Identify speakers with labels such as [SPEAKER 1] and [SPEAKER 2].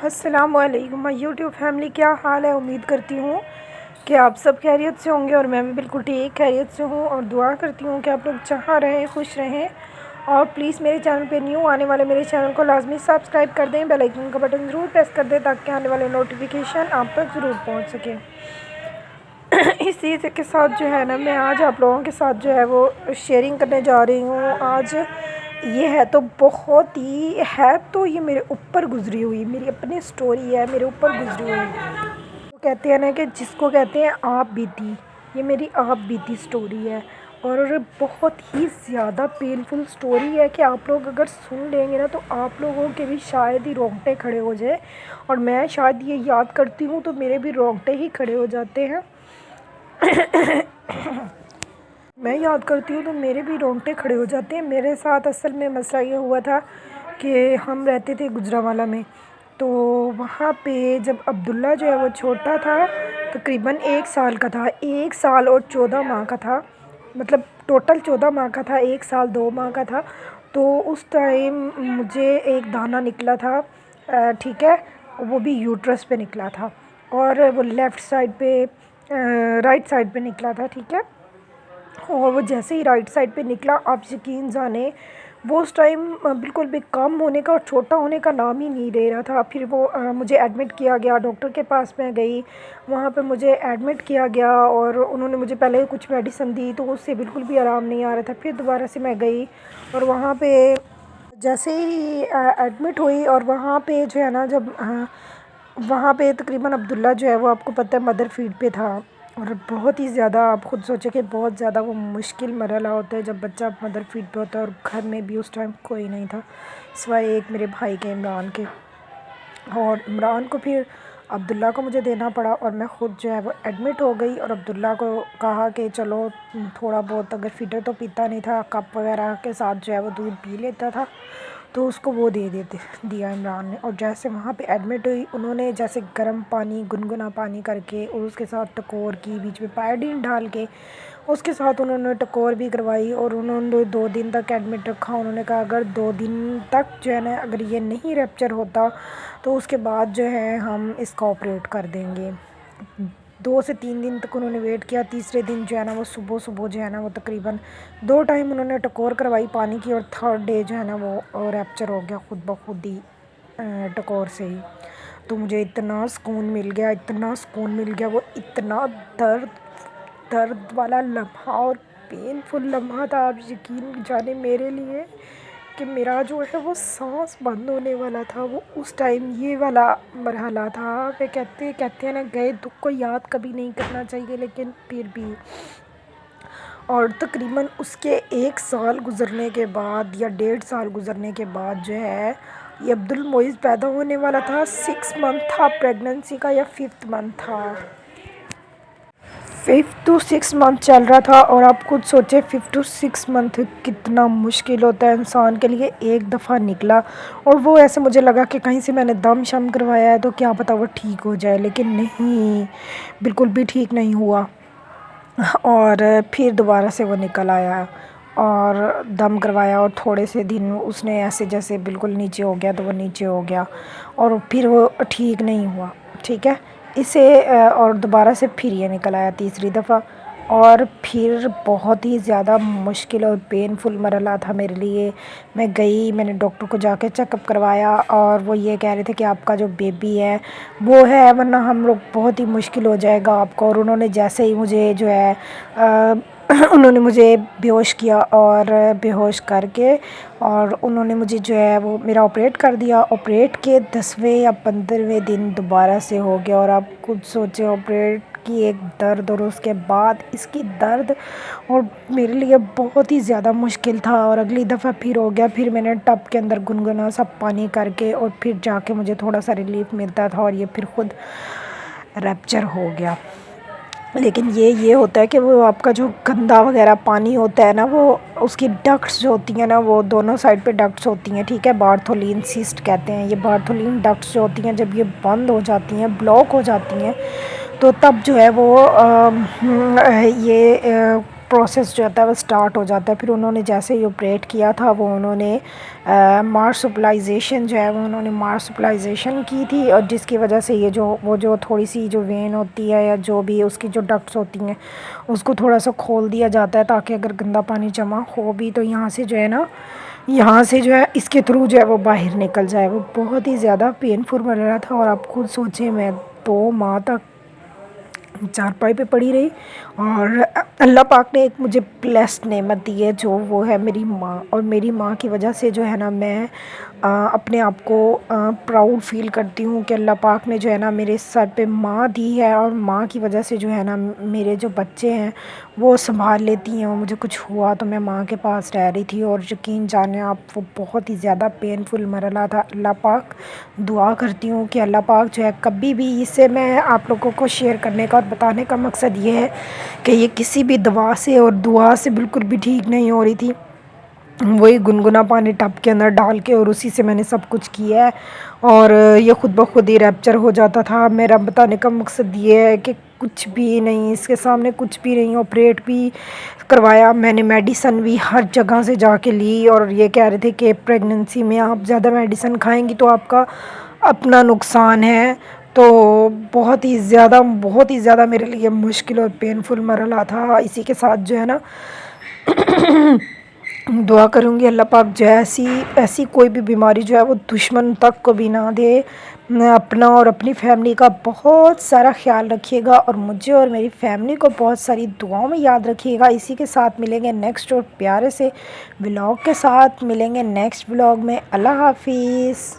[SPEAKER 1] السلام علیکم YouTube family, کیا حال ہے؟ امید کرتی ہوں کہ آپ سب خیریت سے ہوں گے اور میں بھی بالکل ٹھیک خیریت سے ہوں، اور دعا کرتی ہوں کہ آپ لوگ جہاں رہیں خوش رہیں۔ اور پلیز میرے چینل پہ نیو آنے والے میرے چینل کو لازمی سبسکرائب کر دیں، بیل آئیکن کا بٹن ضرور پریس کر دیں تاکہ آنے والے نوٹیفیکیشن آپ تک ضرور پہنچ سکیں۔ اس چیز کے ساتھ جو ہے نا، میں آج آپ لوگوں کے ساتھ جو ہے وہ شیئرنگ کرنے جا رہی ہوں۔ آج یہ ہے تو بہت ہی ہے، تو یہ میرے اوپر گزری ہوئی میری اپنی سٹوری ہے، میرے اوپر گزری ہوئی۔ وہ کہتے ہیں نا کہ جس کو کہتے ہیں آپ بیتی، یہ میری آپ بیتی سٹوری ہے، اور بہت ہی زیادہ پینفل سٹوری ہے کہ آپ لوگ اگر سن لیں گے نا تو آپ لوگوں کے بھی شاید ہی رونگٹے کھڑے ہو جائے، اور میں شاید یہ یاد کرتی ہوں تو میرے بھی رونگٹے ہی کھڑے ہو جاتے ہیں۔ میں یاد کرتی ہوں تو میرے بھی رونگٹے کھڑے ہو جاتے ہیں۔ میرے ساتھ اصل میں مسئلہ یہ ہوا تھا کہ ہم رہتے تھے گجرانوالہ میں، تو وہاں پہ جب عبداللہ جو ہے وہ چھوٹا تھا، تقریباً 1 سال کا تھا، 1 سال اور 14 ماہ کا تھا، مطلب ٹوٹل 14 ماہ کا تھا، 1 سال 2 ماہ کا تھا۔ تو اس ٹائم مجھے ایک دانہ نکلا تھا، ٹھیک ہے، وہ بھی یوٹرس پہ نکلا تھا، اور وہ لیفٹ سائڈ پہ رائٹ سائڈ پہ نکلا تھا، ٹھیک ہے۔ اور وہ جیسے ہی رائٹ سائڈ پہ نکلا، آپ یقین جانیں وہ اس ٹائم بالکل بھی کم ہونے کا اور چھوٹا ہونے کا نام ہی نہیں لے رہا تھا۔ پھر وہ مجھے ایڈمٹ کیا گیا، ڈاکٹر کے پاس میں گئی، وہاں پہ مجھے ایڈمٹ کیا گیا، اور انہوں نے مجھے پہلے کچھ میڈیسن دی تو اس سے بالکل بھی آرام نہیں آ رہا تھا۔ پھر دوبارہ سے میں گئی، اور وہاں پہ جیسے ہی ایڈمٹ ہوئی، اور وہاں پہ جو ہے نا، جب وہاں پہ تقریباً عبداللہ جو ہے وہ آپ کو پتہ ہے مدر فیڈ پہ تھا، اور بہت ہی زیادہ آپ خود سوچیں کہ بہت زیادہ وہ مشکل مرحلہ ہوتا ہے جب بچہ مدر فیڈ پہ ہوتا ہے، اور گھر میں بھی اس ٹائم کوئی نہیں تھا سوائے ایک میرے بھائی کے، عمران کے، اور عمران کو پھر عبداللہ کو مجھے دینا پڑا، اور میں خود جو ہے وہ ایڈمٹ ہو گئی، اور عبداللہ کو کہا کہ چلو تھوڑا بہت، اگر فیڈر تو پیتا نہیں تھا، کپ وغیرہ کے ساتھ جو ہے وہ دودھ پی لیتا تھا، تو اس کو وہ دیا عمران نے۔ اور جیسے وہاں پہ ایڈمٹ ہوئی، انہوں نے جیسے گرم پانی، گنگنا پانی کر کے، اور اس کے ساتھ ٹکور کی، بیچ میں پائڈین ڈال کے اس کے ساتھ انہوں نے ٹکور بھی کروائی، اور انہوں نے 2 دن تک ایڈمٹ رکھا۔ انہوں نے کہا اگر 2 دن تک جو ہے نا، اگر یہ نہیں ریپچر ہوتا تو اس کے بعد جو ہے ہم اس کا آپریٹ کر دیں گے۔ 2 سے 3 دن تک انہوں نے ویٹ کیا، تیسرے دن جو ہے نا وہ صبح جو ہے نا وہ تقریباً 2 ٹائم انہوں نے ٹکور کروائی پانی کی، اور 3rd ڈے جو ہے نا وہ ریپچر ہو گیا خود بخود ہی، ٹکور سے ہی۔ تو مجھے اتنا سکون مل گیا، اتنا سکون مل گیا، وہ اتنا درد والا لمحہ اور پینفل لمحہ تھا، آپ یقین جانیں میرے لیے، کہ میرا جو ہے وہ سانس بند ہونے والا تھا۔ وہ اس ٹائم یہ والا مرحلہ تھا کہ کہتے ہیں نا، گئے دکھ کو یاد کبھی نہیں کرنا چاہیے، لیکن پھر بھی۔ اور تقریباً اس کے 1 سال گزرنے کے بعد یا 1.5 سال گزرنے کے بعد جو ہے، یہ عبدالمعز پیدا ہونے والا تھا۔ 6 منتھ تھا پریگننسی کا، یا 5th منتھ تھا، 5th to 6 منتھ چل رہا تھا۔ اور آپ خود سوچیں 5th to 6 منتھ کتنا مشکل ہوتا ہے انسان کے لیے۔ ایک دفعہ نکلا، اور وہ ایسے مجھے لگا کہ کہیں سے میں نے دم شم کروایا ہے تو کیا پتہ وہ ٹھیک ہو جائے، لیکن نہیں، بالکل بھی ٹھیک نہیں ہوا، اور پھر دوبارہ سے وہ نکل آیا، اور دم کروایا، اور تھوڑے سے دن اس نے ایسے جیسے بالکل نیچے ہو گیا تو وہ نیچے ہو گیا، اور پھر وہ ٹھیک نہیں ہوا، ٹھیک ہے، اسے اور دوبارہ سے پھر یہ نکل آیا تیسری دفعہ، اور پھر بہت ہی زیادہ مشکل اور پینفل مرحلہ تھا میرے لیے۔ میں گئی، میں نے ڈاکٹر کو جا کے چیک اپ کروایا، اور وہ یہ کہہ رہے تھے کہ آپ کا جو بیبی ہے وہ ہے، ورنہ ہم لوگ بہت ہی مشکل ہو جائے گا آپ کو۔ اور انہوں نے جیسے ہی مجھے جو ہے انہوں نے مجھے بے ہوش کیا، اور بے ہوش کر کے، اور انہوں نے مجھے جو ہے وہ میرا آپریٹ کر دیا۔ آپریٹ کے 10ویں یا 15ویں دن دوبارہ سے ہو گیا، اور آپ خود سوچیں آپریٹ کی ایک درد، اور اس کے بعد اس کی درد، اور میرے لیے بہت ہی زیادہ مشکل تھا۔ اور اگلی دفعہ پھر ہو گیا، پھر میں نے ٹب کے اندر گنگنا سب پانی کر کے، اور پھر جا کے مجھے تھوڑا سا ریلیف ملتا تھا، اور یہ پھر خود ریپچر ہو گیا۔ لیکن یہ ہوتا ہے کہ وہ آپ کا جو گندا وغیرہ پانی ہوتا ہے نا، وہ اس کی ڈکٹس جو ہوتی ہیں نا، وہ دونوں سائڈ پہ ڈکٹس ہوتی ہیں، ٹھیک ہے، بارتھولین سسٹ کہتے ہیں، یہ بارتھولین ڈکٹس جو ہوتی ہیں جب یہ بند ہو جاتی ہیں، بلاک ہو جاتی ہیں، تو تب جو ہے وہ یہ پروسیس جو ہوتا ہے وہ سٹارٹ ہو جاتا ہے۔ پھر انہوں نے جیسے ہی آپریٹ کیا تھا وہ انہوں نے مارسپلائزیشن جو ہے وہ انہوں نے مارسپلائزیشن کی تھی، اور جس کی وجہ سے یہ جو تھوڑی سی جو وین ہوتی ہے یا جو بھی اس کی جو ڈکٹس ہوتی ہیں اس کو تھوڑا سا کھول دیا جاتا ہے، تاکہ اگر گندا پانی جمع ہو بھی تو یہاں سے جو ہے نا، یہاں سے جو ہے اس کے تھرو جو ہے وہ باہر نکل جائے۔ وہ بہت ہی زیادہ پینفل بن رہا تھا، اور آپ خود سوچیں میں 2 ماہ تک چارپائی پہ پڑی رہی، اور اللہ پاک نے ایک مجھے بلیسڈ نعمت دی ہے جو وہ ہے میری ماں، اور میری ماں کی وجہ سے جو ہے نا میں اپنے آپ کو پراؤڈ فیل کرتی ہوں کہ اللہ پاک نے جو ہے نا میرے سر پہ ماں دی ہے، اور ماں کی وجہ سے جو ہے نا میرے جو بچے ہیں وہ سنبھال لیتی ہیں، اور مجھے کچھ ہوا تو میں ماں کے پاس رہ رہی تھی، اور یقین جانیں آپ وہ بہت ہی زیادہ پینفل مرحلہ تھا۔ اللہ پاک دعا کرتی ہوں کہ اللہ پاک جو ہے کبھی بھی اس سے میں آپ لوگوں کو شیئر کرنے کا اور بتانے کا مقصد یہ ہے کہ یہ کسی بھی دوا سے اور دعا سے بالکل بھی ٹھیک نہیں ہو رہی تھی، وہی گنگنا پانی ٹب کے اندر ڈال کے اور اسی سے میں نے سب کچھ کیا ہے، اور یہ خود بخود ہی ریپچر ہو جاتا تھا۔ میرا بتانے کا مقصد یہ ہے کہ کچھ بھی نہیں، اس کے سامنے کچھ بھی نہیں، آپریٹ بھی کروایا میں نے، میڈیسن بھی ہر جگہ سے جا کے لی، اور یہ کہہ رہے تھے کہ پریگننسی میں آپ زیادہ میڈیسن کھائیں گی تو آپ کا اپنا نقصان ہے۔ تو بہت ہی زیادہ میرے لیے مشکل اور پینفل مرحلہ تھا۔ اسی کے ساتھ جو ہے نا دعا کروں گی اللہ پاک جو ہے ایسی کوئی بھی بیماری جو ہے وہ دشمن تک کو بھی نہ دے۔ اپنا اور اپنی فیملی کا بہت سارا خیال رکھیے گا، اور مجھے اور میری فیملی کو بہت ساری دعاؤں میں یاد رکھیے گا۔ اسی کے ساتھ ملیں گے نیکسٹ اور پیارے سے ولاگ کے ساتھ، ملیں گے نیکسٹ ولاگ میں۔ اللہ حافظ۔